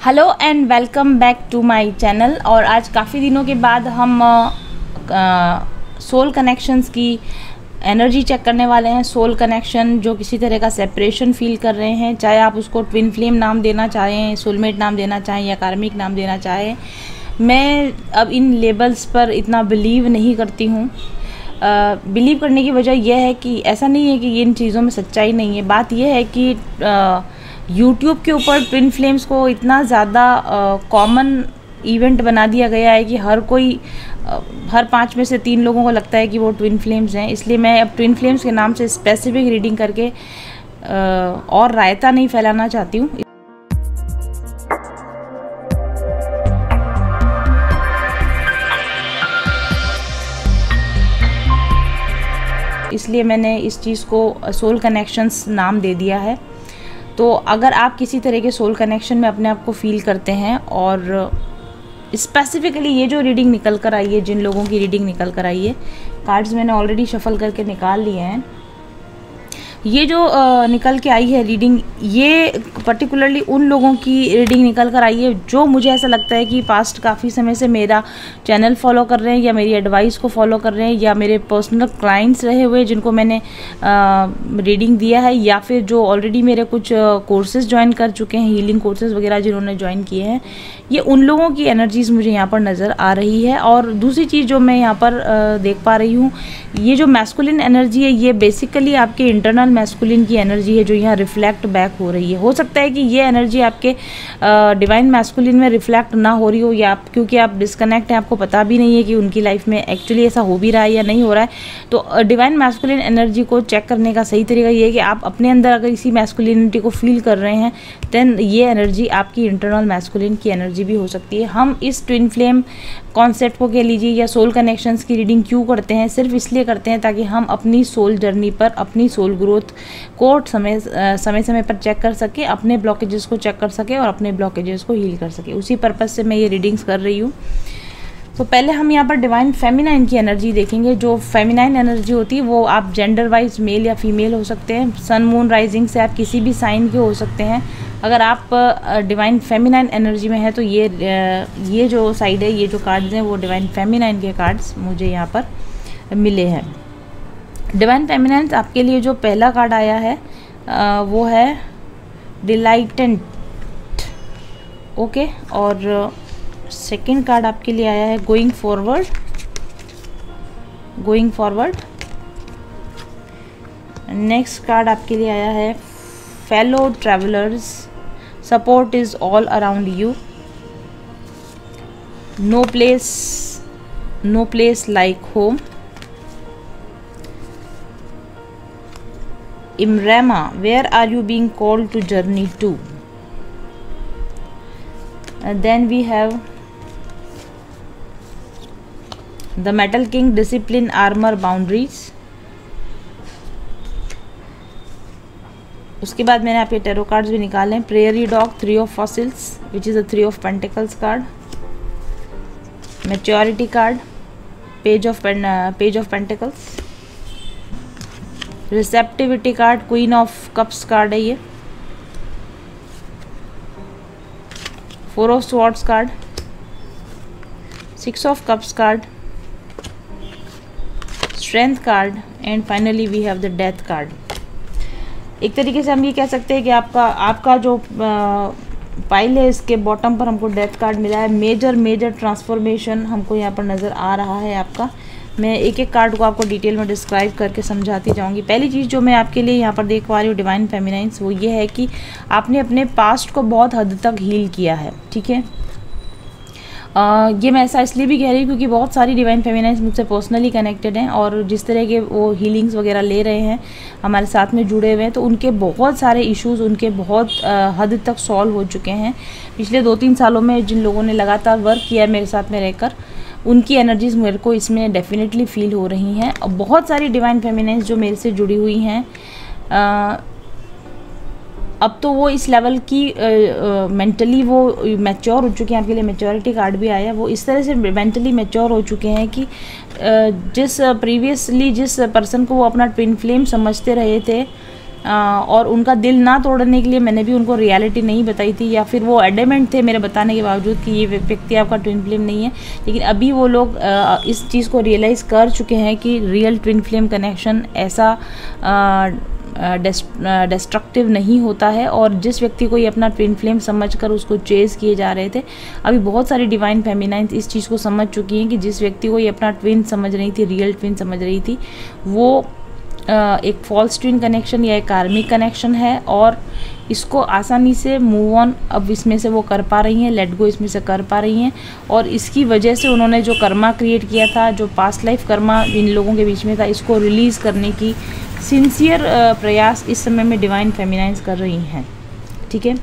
Hello and welcome back to my channel. और आज काफ़ी दिनों के बाद हम सोल कनेक्शंस की एनर्जी चेक करने वाले हैं। सोल कनेक्शन जो किसी तरह का सेपरेशन फील कर रहे हैं, चाहे आप उसको ट्विन फ्लेम नाम देना चाहें, सोलमेट नाम देना चाहें या कार्मिक नाम देना चाहें। मैं अब इन लेबल्स पर इतना बिलीव नहीं करती हूँ। बिलीव करने की वजह यह है कि ऐसा नहीं है कि इन चीज़ों में सच्चाई नहीं है। बात यह है कि यूट्यूब के ऊपर ट्विन फ्लेम्स को इतना ज़्यादा कॉमन इवेंट बना दिया गया है कि हर 5 में से 3 लोगों को लगता है कि वो ट्विन फ्लेम्स हैं। इसलिए मैं अब ट्विन फ्लेम्स के नाम से स्पेसिफिक रीडिंग करके और रायता नहीं फैलाना चाहती हूँ। इसलिए मैंने इस चीज़ को सोल कनेक्शंस नाम दे दिया है। तो अगर आप किसी तरह के सोल कनेक्शन में अपने आप को फील करते हैं और स्पेसिफिकली ये जो रीडिंग निकल कर आई है, जिन लोगों की रीडिंग निकल कर आई है, कार्ड्स मैंने ऑलरेडी शफल करके निकाल लिए हैं। ये जो निकल के आई है रीडिंग, ये पर्टिकुलरली उन लोगों की रीडिंग निकल कर आई है जो मुझे ऐसा लगता है कि पास्ट काफ़ी समय से मेरा चैनल फॉलो कर रहे हैं या मेरी एडवाइस को फॉलो कर रहे हैं, या मेरे पर्सनल क्लाइंट्स रहे हुए जिनको मैंने रीडिंग दिया है, या फिर जो ऑलरेडी मेरे कुछ कोर्सेज ज्वाइन कर चुके हैं, हीलिंग कोर्सेज वगैरह जिन्होंने ज्वाइन किए हैं। ये उन लोगों की एनर्जीज़ मुझे यहाँ पर नज़र आ रही है। और दूसरी चीज़ जो मैं यहाँ पर देख पा रही हूँ, ये जो मैस्कुलिन एनर्जी है, ये बेसिकली आपके इंटरनल मैस्कुलिन की एनर्जी है जो यहाँ रिफ्लेक्ट बैक हो रही है। हो सकता है कि ये एनर्जी आपके डिवाइन मैस्कुलिन में रिफ्लेक्ट ना हो रही हो, या क्योंकि आप डिस्कनेक्ट हैं, आपको पता भी नहीं है कि उनकी लाइफ में एक्चुअली ऐसा हो भी रहा है या नहीं हो रहा है। तो डिवाइन मैस्कुलिन एनर्जी को चेक करने का सही तरीका ये है कि आप अपने अंदर अगर इसी मैस्कुलिनिटी को फील कर रहे हैं, देन ये एनर्जी आपकी इंटरनल मैस्कुलिन की एनर्जी भी हो सकती है। हम इस ट्विन फ्लेम कॉन्सेप्ट को कह लीजिए या सोल कनेक्शंस की रीडिंग क्यों करते हैं? सिर्फ इसलिए करते हैं ताकि हम अपनी सोल जर्नी पर, अपनी सोल ग्रोथ को समय समय पर चेक कर सके, अपने ब्लॉकेजेस को चेक कर सके और अपने ब्लॉकेजेस को हील कर सके। उसी पर्पज़ से मैं ये रीडिंग्स कर रही हूँ। तो पहले हम यहाँ पर डिवाइन फेमिनाइन की एनर्जी देखेंगे। जो फेमिनाइन एनर्जी होती है वो आप जेंडर वाइज मेल या फीमेल हो सकते हैं। सन मून राइजिंग से आप किसी भी साइन के हो सकते हैं। अगर आप डिवाइन फेमिनाइन एनर्जी में है तो ये जो साइड है, ये जो कार्ड्स हैं वो डिवाइन फेमिनाइन के कार्ड्स मुझे यहाँ पर मिले हैं। डिवाइन फेमिनाइन आपके लिए जो पहला कार्ड आया है वो है डिलाइटेंट, ओके। और सेकंड कार्ड आपके लिए आया है गोइंग फॉरवर्ड। नेक्स्ट कार्ड आपके लिए आया है fellow travellers, support is all around you, no place like home, इमरेमा, where are you being called to journey to. Then we have the Metal King, discipline, armor, boundaries। उसके बाद मैंने आपके tarot cards भी निकाले हैं। Prairie dog, 3 of fossils which is a 3 of pentacles card, maturity card, page of pentacles, receptivity card, queen of cups card है ये, 4 of swords card, 6 of cups card, strength card and finally we have the death card. एक तरीके से हम ये कह सकते हैं कि आपका जो पाइल है, इसके बॉटम पर हमको डेथ कार्ड मिला है। मेजर ट्रांसफॉर्मेशन हमको यहाँ पर नज़र आ रहा है आपका। मैं एक एक कार्ड को आपको डिटेल में डिस्क्राइब करके समझाती जाऊंगी। पहली चीज़ जो मैं आपके लिए यहाँ पर देख पा रही हूँ डिवाइन फेमिनाइन्स, वो ये है कि आपने अपने पास्ट को बहुत हद तक हील किया है, ठीक है। ये मैं ऐसा इसलिए भी कह रही हूँ क्योंकि बहुत सारी डिवाइन फेमिनाइन्स मुझसे पर्सनली कनेक्टेड हैं और जिस तरह के वो हीलिंग्स वगैरह ले रहे हैं, हमारे साथ में जुड़े हुए हैं, तो उनके बहुत सारे इश्यूज़ उनके बहुत हद तक सॉल्व हो चुके हैं। पिछले 2-3 सालों में जिन लोगों ने लगातार वर्क किया है मेरे साथ में रहकर, उनकी एनर्जीज़ मेरे को इसमें डेफिनेटली फील हो रही हैं। और बहुत सारी डिवाइन फेमिनाइन्स जो मेरे से जुड़ी हुई हैं, अब तो वो इस लेवल की मेंटली वो मैच्योर हो चुके हैं। आपके लिए मैच्योरिटी कार्ड भी आया है। वो इस तरह से मेंटली मैच्योर हो चुके हैं कि जिस प्रीवियसली जिस पर्सन को वो अपना ट्विन फ्लेम समझते रहे थे, और उनका दिल ना तोड़ने के लिए मैंने भी उनको रियलिटी नहीं बताई थी, या फिर वो एडेमेंट थे मेरे बताने के बावजूद कि ये व्यक्ति आपका ट्विन फ्लेम नहीं है। लेकिन अभी वो लोग इस चीज़ को रियलाइज़ कर चुके हैं कि रियल ट्विन फ्लेम कनेक्शन ऐसा डिस्ट्रक्टिव नहीं होता है। और जिस व्यक्ति को ये अपना ट्विन फ्लेम समझकर उसको चेज़ किए जा रहे थे, अभी बहुत सारी डिवाइन फेमिनाइंस इस चीज़ को समझ चुकी हैं कि जिस व्यक्ति को ये अपना ट्विन समझ रही थी, रियल ट्विन समझ रही थी, वो एक फॉल्स ट्विन कनेक्शन या एक कार्मिक कनेक्शन है, और इसको आसानी से मूव ऑन अब इसमें से वो कर पा रही हैं, लेट गो इसमें से कर पा रही हैं। और इसकी वजह से उन्होंने जो कर्मा क्रिएट किया था, जो पास्ट लाइफ कर्मा इन लोगों के बीच में था, इसको रिलीज़ करने की सिंसियर प्रयास इस समय में डिवाइन फेमिनाइंस कर रही हैं। ठीक है,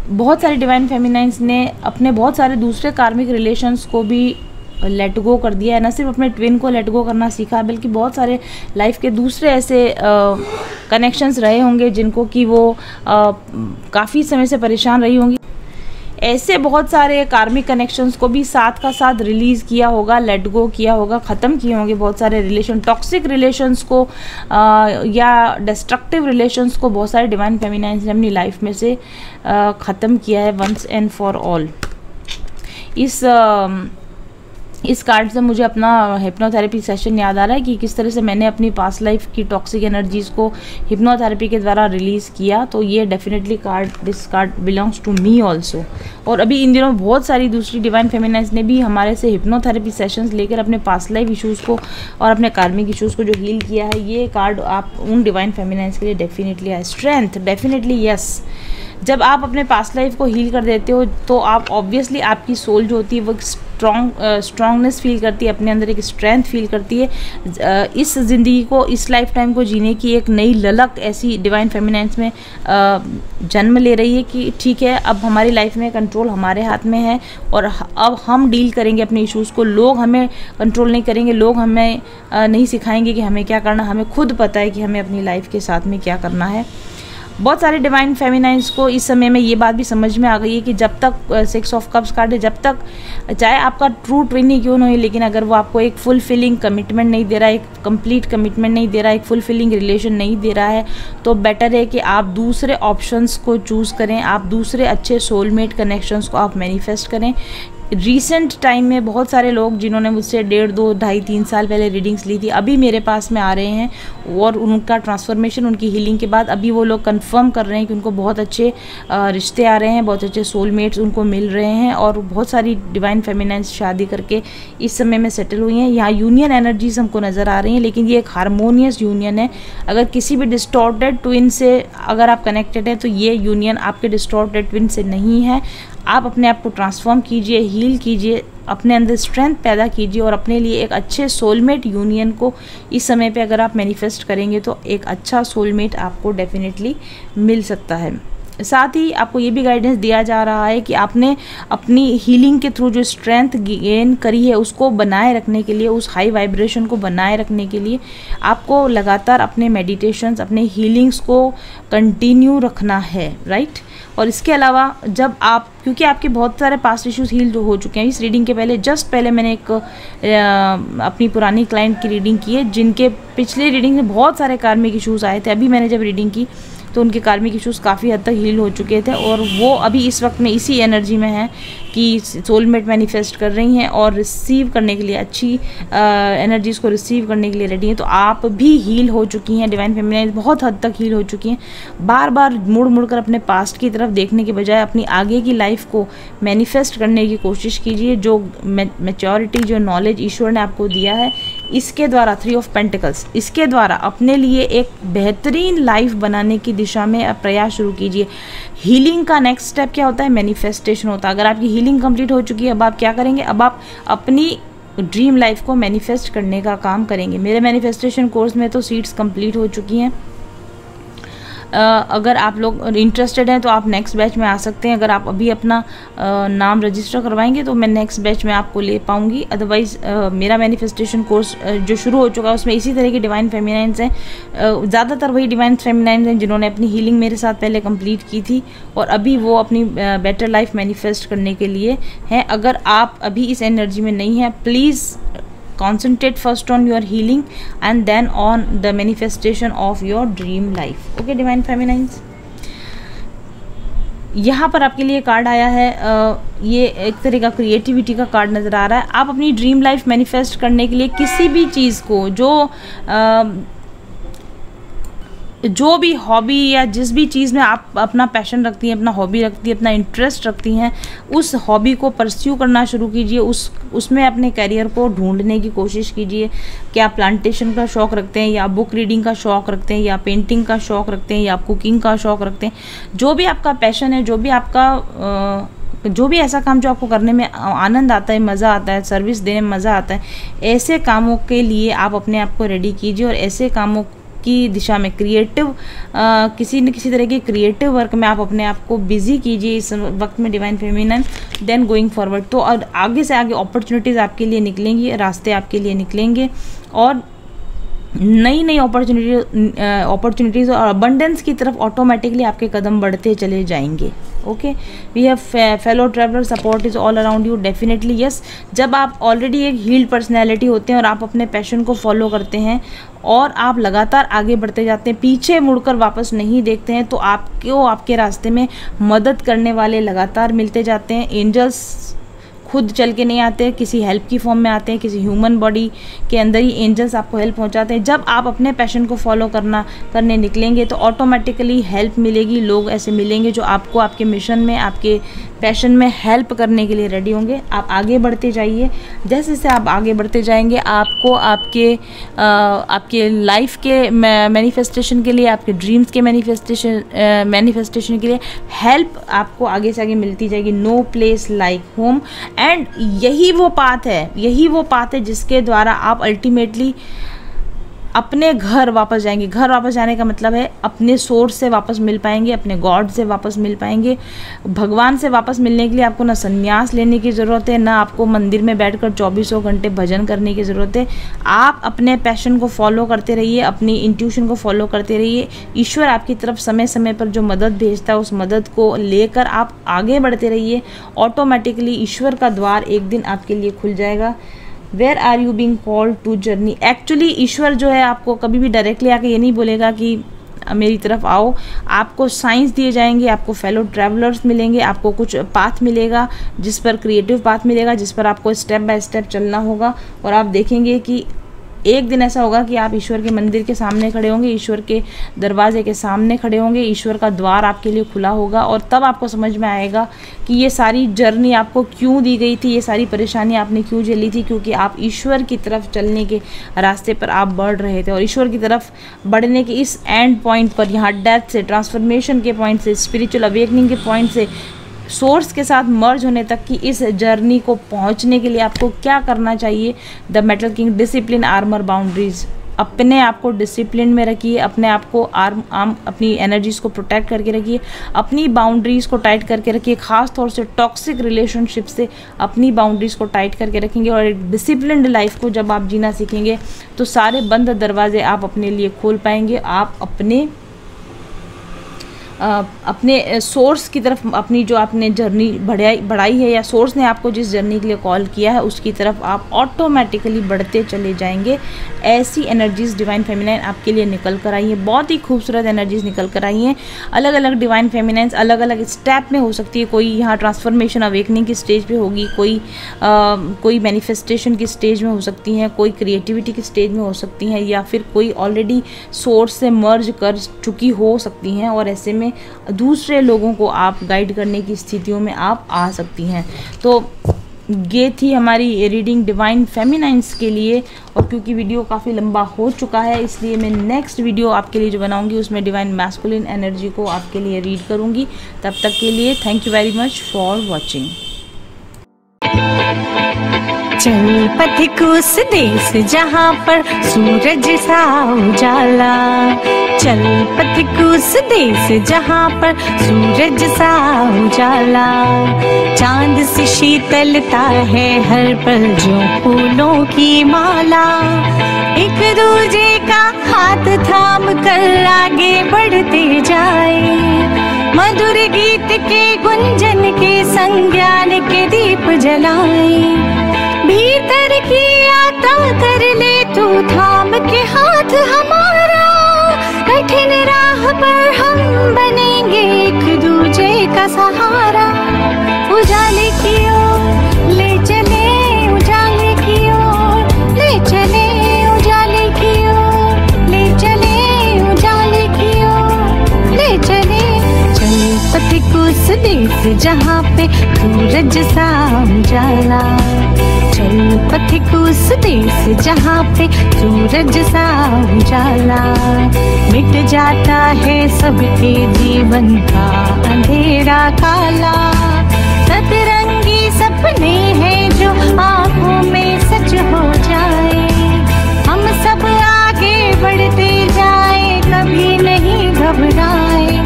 बहुत सारे डिवाइन फेमिनाइंस ने अपने बहुत सारे दूसरे कार्मिक रिलेशंस को भी लेट गो कर दिया है। न सिर्फ अपने ट्विन को लेट गो करना सीखा, बल्कि बहुत सारे लाइफ के दूसरे ऐसे कनेक्शंस रहे होंगे जिनको कि वो काफ़ी समय से परेशान रही होंगी। ऐसे बहुत सारे कार्मिक कनेक्शंस को भी साथ का साथ रिलीज़ किया होगा, लेट गो किया होगा, ख़त्म किए होंगे। बहुत सारे रिलेशन, टॉक्सिक रिलेशंस को या डिस्ट्रक्टिव रिलेशंस को बहुत सारे डिवाइन फेमिनाइंस ने अपनी लाइफ में से ख़त्म किया है वंस एंड फॉर ऑल। इस कार्ड से मुझे अपना हिप्नोथेरेपी सेशन याद आ रहा है कि किस तरह से मैंने अपनी पास्ट लाइफ की टॉक्सिक एनर्जीज़ को हिप्नोथेरेपी के द्वारा रिलीज़ किया। तो ये definitely this card belongs to me also. और अभी इन दिनों बहुत सारी दूसरी डिवाइन फेमिनाइंस ने भी हमारे से हिप्नोथेरेपी सेशंस लेकर अपने पास्ट लाइफ इशूज़ को और अपने कार्मिक इशूज़ को जो हील किया है, ये कार्ड आप उन डिवाइन फेमिनाइंस के लिए डेफिनेटली है। Strength, definitely yes. जब आप अपने पास्ट लाइफ को हील कर देते हो तो आप ऑब्वियसली आपकी सोल जो होती है वो स्ट्रॉन्गनेस फील करती है, अपने अंदर एक स्ट्रेंथ फील करती है। इस ज़िंदगी को, इस लाइफ टाइम को जीने की एक नई ललक ऐसी डिवाइन फेमिनाइंस में जन्म ले रही है कि ठीक है, अब हमारी लाइफ में कंट्रोल हमारे हाथ में है और अब हम डील करेंगे अपने इश्यूज़ को। लोग हमें कंट्रोल नहीं करेंगे, लोग हमें नहीं सिखाएंगे कि हमें क्या करना, हमें खुद पता है कि हमें अपनी लाइफ के साथ में क्या करना है। बहुत सारे डिवाइन फेमिनाइंस को इस समय में ये बात भी समझ में आ गई है कि जब तक 6 ऑफ कप्स कार्ड है, जब तक चाहे आपका ट्रू ट्विन ही क्यों नहीं, लेकिन अगर वो आपको एक फुलफिलिंग कमिटमेंट नहीं दे रहा है, एक कंप्लीट कमिटमेंट नहीं दे रहा है, एक फुलफिलिंग रिलेशन नहीं दे रहा है, तो बेटर है कि आप दूसरे ऑप्शंस को चूज़ करें, आप दूसरे अच्छे सोलमेट कनेक्शंस को आप मैनिफेस्ट करें। रिसेंट टाइम में बहुत सारे लोग जिन्होंने मुझसे 1.5, 2, 2.5, 3 साल पहले रीडिंग्स ली थी, अभी मेरे पास में आ रहे हैं और उनका ट्रांसफॉर्मेशन, उनकी हीलिंग के बाद अभी वो लोग कंफर्म कर रहे हैं कि उनको बहुत अच्छे रिश्ते आ रहे हैं, बहुत अच्छे सोलमेट्स उनको मिल रहे हैं और बहुत सारी डिवाइन फेमिनाइंस शादी करके इस समय में सेटल हुई हैं। यहाँ यूनियन एनर्जीज हमको नज़र आ रही हैं, लेकिन ये एक हारमोनियस यूनियन है। अगर किसी भी डिस्टॉर्टेड ट्विन से अगर आप कनेक्टेड हैं तो ये यूनियन आपके डिस्टॉर्टेड ट्विन से नहीं है। आप अपने आप को ट्रांसफॉर्म कीजिए, हील कीजिए, अपने अंदर स्ट्रेंथ पैदा कीजिए और अपने लिए एक अच्छे सोलमेट यूनियन को इस समय पे अगर आप मैनिफेस्ट करेंगे तो एक अच्छा सोलमेट आपको डेफिनेटली मिल सकता है। साथ ही आपको ये भी गाइडेंस दिया जा रहा है कि आपने अपनी हीलिंग के थ्रू जो स्ट्रेंथ गेन करी है उसको बनाए रखने के लिए, उस हाई वाइब्रेशन को बनाए रखने के लिए आपको लगातार अपने मेडिटेशंस, अपने हीलिंग्स को कंटिन्यू रखना है, राइट। और इसके अलावा जब आप, क्योंकि आपके बहुत सारे पास्ट इश्यूज हील हो चुके हैं, इस रीडिंग के पहले जस्ट पहले मैंने एक अपनी पुरानी क्लाइंट की रीडिंग की है जिनके पिछले रीडिंग में बहुत सारे कार्मिक इश्यूज आए थे। अभी मैंने जब रीडिंग की तो उनके कार्मिक इश्यूज़ काफ़ी हद तक हील हो चुके थे और वो अभी इस वक्त में इसी एनर्जी में हैं कि सोलमेट मैनिफेस्ट कर रही हैं और रिसीव करने के लिए, अच्छी एनर्जीज़ को रिसीव करने के लिए रेडी हैं। तो आप भी हील हो चुकी हैं, डिवाइन फेमिनाइन बहुत हद तक हील हो चुकी हैं। बार बार मुड़ मुड़ कर अपने पास्ट की तरफ देखने के बजाय अपनी आगे की लाइफ को मैनिफेस्ट करने की कोशिश कीजिए। जो मैच्योरिटी, जो नॉलेज ईश्वर ने आपको दिया है, इसके द्वारा 3 ऑफ पेंटिकल्स, इसके द्वारा अपने लिए एक बेहतरीन लाइफ बनाने की दिशा में आप प्रयास शुरू कीजिए। हीलिंग का नेक्स्ट स्टेप क्या होता है? मैनिफेस्टेशन होता है। अगर आपकी हीलिंग कंप्लीट हो चुकी है, अब आप क्या करेंगे? अब आप अपनी ड्रीम लाइफ को मैनिफेस्ट करने का काम करेंगे। मेरे मैनिफेस्टेशन कोर्स में तो सीट्स कंप्लीट हो चुकी हैं। अगर आप लोग इंटरेस्टेड हैं तो आप नेक्स्ट बैच में आ सकते हैं। अगर आप अभी अपना नाम रजिस्टर करवाएंगे तो मैं नेक्स्ट बैच में आपको ले पाऊंगी। अदरवाइज़ मेरा मैनिफेस्टेशन कोर्स जो शुरू हो चुका है उसमें इसी तरह की डिवाइन फेमिनाइंस हैं, ज़्यादातर वही डिवाइन फेमिनाइंस हैं जिन्होंने अपनी हीलिंग मेरे साथ पहले कंप्लीट की थी और अभी वो अपनी बेटर लाइफ मैनिफेस्ट करने के लिए हैं। अगर आप अभी इस एनर्जी में नहीं हैं, please concentrate first on your healing and then on the manifestation of your dream life. Okay divine feminines, यहाँ पर आपके लिए कार्ड आया है, ये एक तरह का क्रिएटिविटी का कार्ड नज़र आ रहा है। आप अपनी ड्रीम लाइफ मैनिफेस्ट करने के लिए किसी भी चीज़ को जो भी हॉबी या जिस भी चीज़ में आप अपना पैशन रखती हैं, अपना हॉबी रखती हैं, अपना इंटरेस्ट रखती हैं, उस हॉबी को परस्यू करना शुरू कीजिए। उसमें अपने करियर को ढूंढने की कोशिश कीजिए। क्या आप प्लांटेशन का शौक़ रखते हैं, या बुक रीडिंग का शौक़ रखते हैं, या पेंटिंग का शौक़ रखते हैं, या आप कुकिंग का शौक़ रखते हैं, जो भी आपका पैशन है, जो भी ऐसा काम जो आपको करने में आनंद आता है, मज़ा आता है, सर्विस देने में मज़ा आता है, ऐसे कामों के लिए आप अपने आप को रेडी कीजिए और ऐसे कामों की दिशा में क्रिएटिव किसी न किसी तरह के क्रिएटिव वर्क में आप अपने आप को बिजी कीजिए इस वक्त में divine feminine. Then going forward, तो और आगे से आगे अपॉर्चुनिटीज़ आपके लिए निकलेंगी, रास्ते आपके लिए निकलेंगे और नई नई अपॉर्चुनिटीज़ और अबंडेंस की तरफ ऑटोमेटिकली आपके कदम बढ़ते चले जाएंगे। Okay, we have fellow traveller, support is all around you, definitely yes. जब आप ऑलरेडी एक हील्ड पर्सनैलिटी होते हैं और आप अपने पैशन को फॉलो करते हैं और आप लगातार आगे बढ़ते जाते हैं, पीछे मुड़कर वापस नहीं देखते हैं, तो आपको आपके रास्ते में मदद करने वाले लगातार मिलते जाते हैं। एंजल्स खुद चल के नहीं आते, किसी हेल्प की फॉर्म में आते हैं, किसी ह्यूमन बॉडी के अंदर ही एंजल्स आपको हेल्प पहुंचाते हैं। जब आप अपने पैशन को फॉलो करने निकलेंगे तो ऑटोमेटिकली हेल्प मिलेगी, लोग ऐसे मिलेंगे जो आपको आपके मिशन में, आपके पैशन में हेल्प करने के लिए रेडी होंगे। आप आगे बढ़ते जाइए, जैसे जैसे आप आगे बढ़ते जाएंगे आपको आपके लाइफ के मैनिफेस्टेशन के लिए, आपके ड्रीम्स के मैनिफेस्टेशन के लिए हेल्प आपको आगे से आगे मिलती जाएगी। No place like home, and यही वो पाथ है जिसके द्वारा आप अल्टीमेटली अपने घर वापस जाएंगे। घर वापस जाने का मतलब है अपने सोर्स से वापस मिल पाएंगे, अपने गॉड से वापस मिल पाएंगे। भगवान से वापस मिलने के लिए आपको ना संन्यास लेने की ज़रूरत है, ना आपको मंदिर में बैठकर 24 घंटे भजन करने की ज़रूरत है। आप अपने पैशन को फॉलो करते रहिए, अपनी इंट्यूशन को फॉलो करते रहिए। ईश्वर आपकी तरफ समय समय पर जो मदद भेजता है उस मदद को लेकर आप आगे बढ़ते रहिए। ऑटोमेटिकली ईश्वर का द्वार एक दिन आपके लिए खुल जाएगा। Where are you being called to journey, actually ईश्वर जो है आपको कभी भी डायरेक्टली आके ये नहीं बोलेगा कि मेरी तरफ आओ। आपको साइंस दिए जाएंगे, आपको फेलो ट्रैवलर्स मिलेंगे, आपको कुछ पाथ मिलेगा, जिस पर क्रिएटिव पाथ मिलेगा, जिस पर आपको स्टेप बाय स्टेप चलना होगा। और आप देखेंगे कि एक दिन ऐसा होगा कि आप ईश्वर के मंदिर के सामने खड़े होंगे, ईश्वर के दरवाजे के सामने खड़े होंगे, ईश्वर का द्वार आपके लिए खुला होगा और तब आपको समझ में आएगा कि ये सारी जर्नी आपको क्यों दी गई थी, ये सारी परेशानी आपने क्यों झेली थी, क्योंकि आप ईश्वर की तरफ चलने के रास्ते पर आप बढ़ रहे थे। और ईश्वर की तरफ बढ़ने के इस एंड पॉइंट पर, यहाँ डेथ से, ट्रांसफॉर्मेशन के पॉइंट से, स्पिरिचुअल अवेकनिंग के पॉइंट से सोर्स के साथ मर्ज होने तक की इस जर्नी को पहुंचने के लिए आपको क्या करना चाहिए? The metal king, discipline, armour, boundaries. अपने आप को डिसिप्लिन में रखिए, अपने आप को अपनी एनर्जीज को प्रोटेक्ट करके रखिए, अपनी बाउंड्रीज को टाइट करके रखिए। खास तौर से टॉक्सिक रिलेशनशिप से अपनी बाउंड्रीज को टाइट करके रखेंगे और एक डिसिप्लिन्ड लाइफ को जब आप जीना सीखेंगे तो सारे बंद दरवाजे आप अपने लिए खोल पाएंगे। आप अपने सोर्स की तरफ, अपनी जो आपने जर्नी बढ़ाई है या सोर्स ने आपको जिस जर्नी के लिए कॉल किया है उसकी तरफ आप ऑटोमेटिकली बढ़ते चले जाएंगे। ऐसी एनर्जीज डिवाइन फेमिनाइन आपके लिए निकल कर आई हैं, बहुत ही खूबसूरत एनर्जीज निकल कर आई हैं। अलग अलग डिवाइन फेमिनाइंस अलग अलग स्टेप में हो सकती है। कोई यहाँ ट्रांसफॉर्मेशन अवेकनिंग की स्टेज पे होगी, कोई मैनिफेस्टेशन की स्टेज में हो सकती हैं, कोई क्रिएटिविटी की स्टेज में हो सकती हैं, या फिर कोई ऑलरेडी सोर्स से मर्ज कर चुकी हो सकती हैं और ऐसे में दूसरे लोगों को आप गाइड करने की स्थितियों में आप आ सकती हैं। तो ये थी हमारी रीडिंग डिवाइन फेमिनाइंस के लिए। और क्योंकि वीडियो काफ़ी लंबा हो चुका है इसलिए मैं नेक्स्ट वीडियो आपके लिए जो बनाऊंगी उसमें डिवाइन मैस्कुलिन एनर्जी को आपके लिए रीड करूंगी। तब तक के लिए thank you very much for watching. चल पथिक उस देश जहाँ पर सूरज सा उजाला, चल पथिक उस देश जहाँ पर सूरज सा उजाला। चांद से शीतलता है हर पल जो फूलों की माला। एक दूजे का हाथ थाम कर आगे बढ़ते जाए, मधुर गीत के गुंजन के संग ज्ञान के दीप जलाए। भीतर की आता कर ले तू थाम के हाथ हमारा, कठिन राह पर हम बनेंगे एक दूजे का सहारा। उजाले की ओर ले चले, उजाले की ओर ले चले, उजाले की ओर ले चले, उजाले की ओर ले चले। चल पथिक उस देश जहाँ पे सूरज सा उजाला, चल पथिक उस देश जहाँ पे सूरज सा उजाला। मिट जाता है सबके जीवन का अंधेरा काला, सतरंगी सपने हैं जो आँखों में सच हो जाए। हम सब आगे बढ़ते जाए, कभी नहीं घबराए,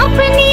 अपनी